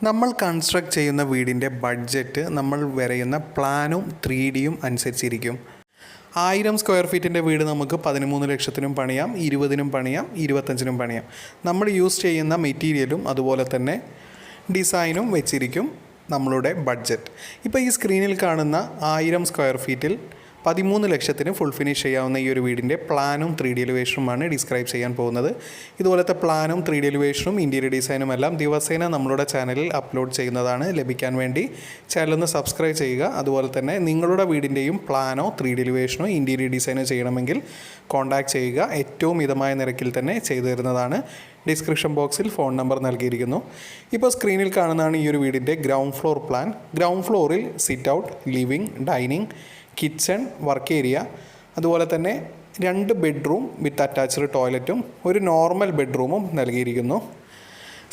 നമ്മൾ കൺസ്ട്രക്ട് ചെയ്യുന്ന വീടിൻ്റെ ബഡ്ജറ്റ് നമ്മൾ വരയുന്ന പ്ലാനും 3Dയും അനുസരിച്ചിരിക്കും. 1000 സ്ക്വയർ ഫീറ്റിൻ്റെ വീട് നമുക്ക് 13 ലക്ഷത്തിനും പണിയാം, 20നും പണിയാം, 25നും പണിയാം. നമ്മൾ യൂസ് ചെയ്യുന്ന മെറ്റീരിയലും അതുപോലെ തന്നെ ഡിസൈനും വെച്ചിരിക്കും നമ്മളുടെ ബഡ്ജറ്റ്. ഇപ്പോൾ ഈ സ്ക്രീനിൽ കാണുന്ന 1000 സ്ക്വയർ ഫീറ്റിൽ 13 ലക്ഷത്തിന് ഫുൾ ഫിനിഷ് ചെയ്യാവുന്ന ഈ ഒരു വീടിൻ്റെ പ്ലാനും 3D എലിവേഷനുമാണ് ഡിസ്ക്രൈബ് ചെയ്യാൻ പോകുന്നത്. ഇതുപോലത്തെ പ്ലാനും 3D എലിവേഷനും ഇൻറ്റീരിയർ ഡിസൈനും എല്ലാം ദിവസേന നമ്മളുടെ ചാനലിൽ അപ്ലോഡ് ചെയ്യുന്നതാണ്. ലഭിക്കാൻ വേണ്ടി ചാനലൊന്ന് സബ്സ്ക്രൈബ് ചെയ്യുക. അതുപോലെ തന്നെ നിങ്ങളുടെ വീടിൻ്റെയും പ്ലാനോ 3D എലിവേഷനോ ഇൻറ്റീരിയർ ഡിസൈനോ ചെയ്യണമെങ്കിൽ കോൺടാക്റ്റ് ചെയ്യുക. ഏറ്റവും മിതമായ നിരക്കിൽ തന്നെ ചെയ്തു തരുന്നതാണ്. ഡിസ്ക്രിപ്ഷൻ ബോക്സിൽ ഫോൺ നമ്പർ നൽകിയിരിക്കുന്നു. ഇപ്പോൾ സ്ക്രീനിൽ കാണുന്നതാണ് ഈ ഒരു വീടിൻ്റെ ഗ്രൗണ്ട് ഫ്ലോർ പ്ലാൻ. ഗ്രൗണ്ട് ഫ്ലോറിൽ sit out, living, dining, kitchen, work area, അതുപോലെ തന്നെ 2 ബെഡ്റൂം വിത്ത് അറ്റാച്ച്ഡ് ടോയ്ലറ്റും ഒരു നോർമൽ ബെഡ്റൂമും നൽകിയിരിക്കുന്നു.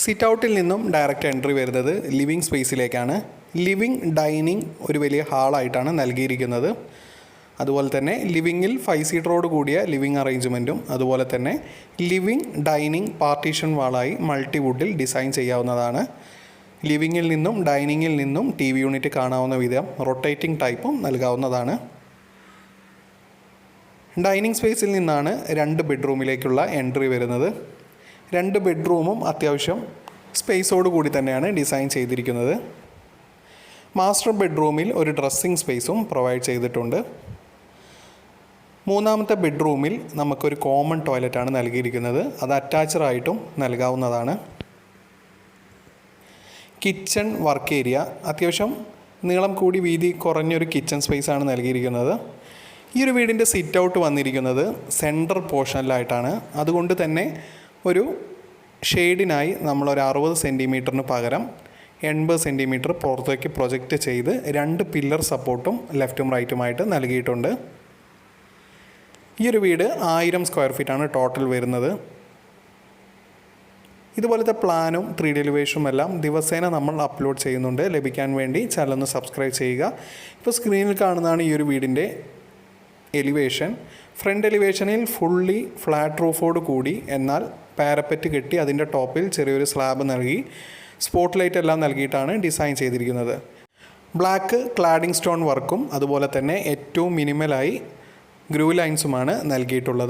സിറ്റ് ഔട്ടിൽ നിന്നും ഡയറക്റ്റ് എൻട്രി വരുന്നത് ലിവിംഗ് സ്പേസിലേക്കാണ്. ലിവിംഗ്, ഡൈനിങ് ഒരു വലിയ ഹാളായിട്ടാണ് നൽകിയിരിക്കുന്നത്. അതുപോലെ തന്നെ ലിവിങ്ങിൽ 5 സീറ്ററോട് കൂടിയ ലിവിംഗ് അറേഞ്ച്മെൻറ്റും അതുപോലെ തന്നെ ലിവിംഗ്, ഡൈനിങ് പാർട്ടീഷൻ വാളായി മൾട്ടിവുഡിൽ ഡിസൈൻ ചെയ്യാവുന്നതാണ്. ലിവിങ്ങിൽ നിന്നും ഡൈനിങ്ങിൽ നിന്നും TV യൂണിറ്റ് കാണാവുന്ന വിധം റൊട്ടേറ്റിംഗ് ടൈപ്പും നൽകാവുന്നതാണ്. ഡൈനിങ് സ്പേസിൽ നിന്നാണ് 2 ബെഡ്റൂമിലേക്കുള്ള എൻട്രി വരുന്നത്. 2 ബെഡ്റൂമും അത്യാവശ്യം സ്പേസോട് കൂടി തന്നെയാണ് ഡിസൈൻ ചെയ്തിരിക്കുന്നത്. മാസ്റ്റർ ബെഡ്റൂമിൽ ഒരു ഡ്രസ്സിംഗ് സ്പേസും പ്രൊവൈഡ് ചെയ്തിട്ടുണ്ട്. 3ാമത്തെ ബെഡ്റൂമിൽ നമുക്കൊരു കോമൺ ടോയ്ലറ്റാണ് നൽകിയിരിക്കുന്നത്. അത് അറ്റാച്ച്ഡായിട്ടും നൽകാവുന്നതാണ്. കിച്ചൺ, വർക്ക് ഏരിയ അത്യാവശ്യം നീളം കൂടി വീതി കുറഞ്ഞൊരു കിച്ചൺ സ്പേസാണ് നൽകിയിരിക്കുന്നത്. ഈ ഒരു വീടിൻ്റെ സിറ്റ് ഔട്ട് വന്നിരിക്കുന്നത് സെൻട്രൽ പോർഷനിലായിട്ടാണ്. അതുകൊണ്ട് തന്നെ ഒരു ഷെയ്ഡിനായി നമ്മളൊരു 60 സെൻറ്റിമീറ്ററിന് പകരം 80 സെൻറ്റിമീറ്റർ പുറത്തേക്ക് പ്രൊജക്റ്റ് ചെയ്ത് 2 പില്ലർ സപ്പോർട്ടും ലെഫ്റ്റും റൈറ്റുമായിട്ട് നൽകിയിട്ടുണ്ട്. ഈ ഒരു വീട് 1000 സ്ക്വയർ ഫീറ്റാണ് ടോട്ടൽ വരുന്നത്. ഇതുപോലത്തെ പ്ലാനും 3D എലിവേഷനും എല്ലാം ദിവസേന നമ്മൾ അപ്ലോഡ് ചെയ്യുന്നുണ്ട്. ലഭിക്കാൻ വേണ്ടി ചാനലൊന്ന് സബ്സ്ക്രൈബ് ചെയ്യുക. ഇപ്പോൾ സ്ക്രീനിൽ കാണുന്നതാണ് ഈ ഒരു വീടിൻ്റെ എലിവേഷൻ. ഫ്രണ്ട് എലിവേഷനിൽ ഫുള്ളി ഫ്ലാറ്റ് റൂഫോട് കൂടി എന്നാൽ പാരപ്പറ്റ് കെട്ടി അതിൻ്റെ ടോപ്പിൽ ചെറിയൊരു സ്ലാബ് നൽകി സ്പോട്ട് ലൈറ്റ് എല്ലാം നൽകിയിട്ടാണ് ഡിസൈൻ ചെയ്തിരിക്കുന്നത്. ബ്ലാക്ക് ക്ലാഡിംഗ് സ്റ്റോൺ വർക്കും അതുപോലെ തന്നെ ഏറ്റവും മിനിമലായി ഗ്രൂ ലൈൻസുമാണ് നൽകിയിട്ടുള്ളത്.